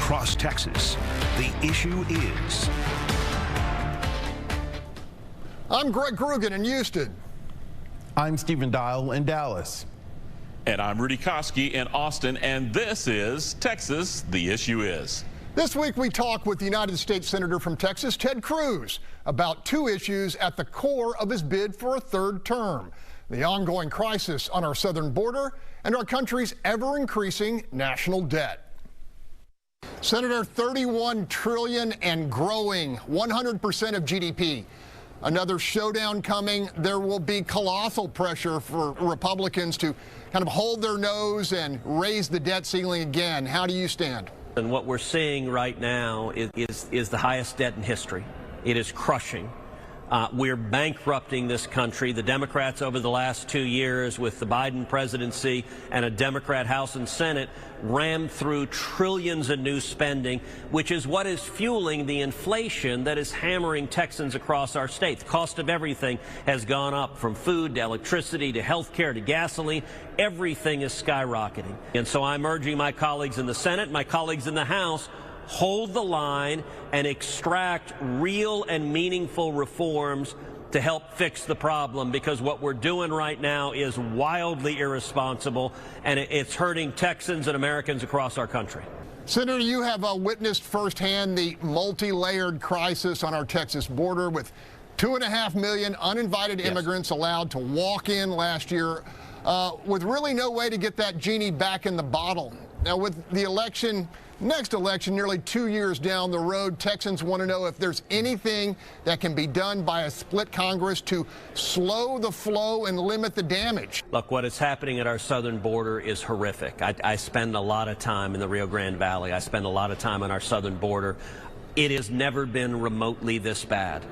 across Texas. The issue is. I'm Greg Krugen in Houston. I'm Stephen Dial in Dallas. And I'm Rudy Koski in Austin, and this is Texas, the issue is. This week we talk with the United States Senator from Texas, Ted Cruz, about two issues at the core of his bid for a third term: the ongoing crisis on our southern border and our country's ever-increasing national debt. Senator, $31 trillion and growing, 100% of GDP. Another showdown coming. There will be colossal pressure for Republicans to kind of hold their nose and raise the debt ceiling again. How do you stand? And what we're seeing right now is the highest debt in history. It is crushing. We're bankrupting this country. The Democrats over the last 2 years, with the Biden presidency and a Democrat House and Senate, rammed through trillions in new spending, which is what is fueling the inflation that is hammering Texans across our state. The cost of everything has gone up, from food to electricity to health care to gasoline. Everything is skyrocketing. And so I'm urging my colleagues in the Senate, my colleagues in the House, hold the line and extract real and meaningful reforms to help fix the problem, because what we're doing right now is wildly irresponsible, and it's hurting Texans and Americans across our country. Senator, you have witnessed firsthand the multi-layered crisis on our Texas border, with 2.5 million uninvited immigrants allowed to walk in last year, with really no way to get that genie back in the bottle. Now, with the next election nearly 2 years down the road, Texans want to know if there's anything that can be done by a split Congress to slow the flow and limit the damage. Look, what is happening at our southern border is horrific. I spend a lot of time in the Rio Grande Valley. I spend a lot of time on our southern border. It has never been remotely this bad.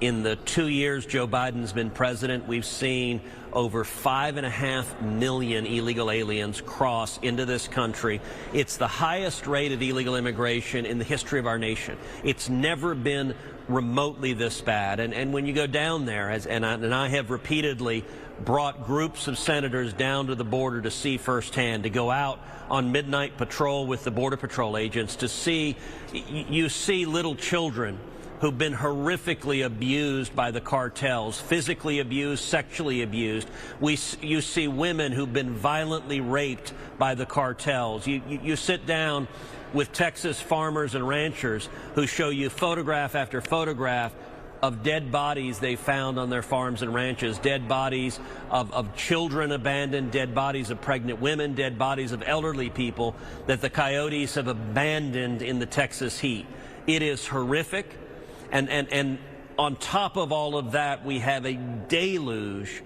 In the 2 years Joe Biden's been president, we've seen over 5.5 million illegal aliens cross into this country. It's the highest rate of illegal immigration in the history of our nation. It's never been remotely this bad. And when you go down there, and I have repeatedly brought groups of senators down to the border to see firsthand, to go out on midnight patrol with the Border Patrol agents, to see, you see little children who've been horrifically abused by the cartels, physically abused, sexually abused. You see women who've been violently raped by the cartels. You sit down with Texas farmers and ranchers who show you photograph after photograph of dead bodies they found on their farms and ranches, dead bodies of children abandoned, dead bodies of pregnant women, dead bodies of elderly people that the coyotes have abandoned in the Texas heat. It is horrific. And on top of all of that, we have a deluge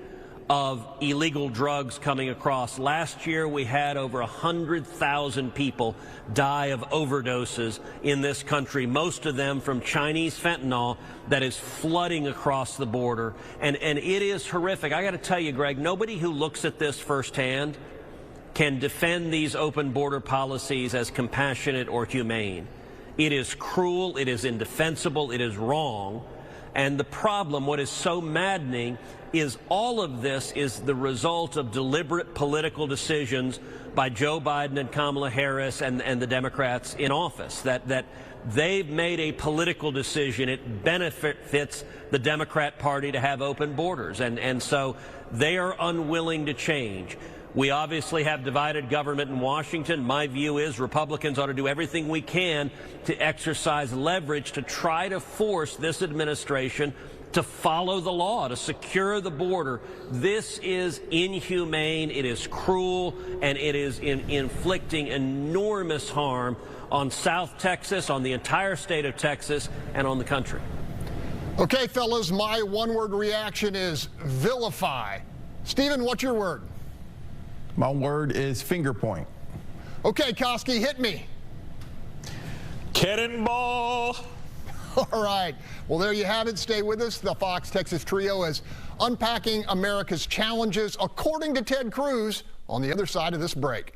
of illegal drugs coming across. Last year, we had over 100,000 people die of overdoses in this country, most of them from Chinese fentanyl that is flooding across the border. And it is horrific. I got to tell you, Greg, nobody who looks at this firsthand can defend these open border policies as compassionate or humane. It is cruel, it is indefensible, it is wrong. And the problem, what is so maddening, is all of this is the result of deliberate political decisions by Joe Biden and Kamala Harris and the Democrats in office, that they've made a political decision. It benefits the Democrat Party to have open borders, and so they are unwilling to change. We obviously have divided government in Washington. My view is Republicans ought to do everything we can to exercise leverage to try to force this administration to follow the law, to secure the border. This is inhumane, it is cruel, and it is inflicting enormous harm on South Texas, on the entire state of Texas, and on the country. Okay, fellas, my one-word reaction is vilify. Stephen, what's your word? My word is finger point. Okay, Koski, hit me. Cannonball. All right. Well, there you have it. Stay with us. The Fox Texas Trio is unpacking America's challenges, according to Ted Cruz, on the other side of this break.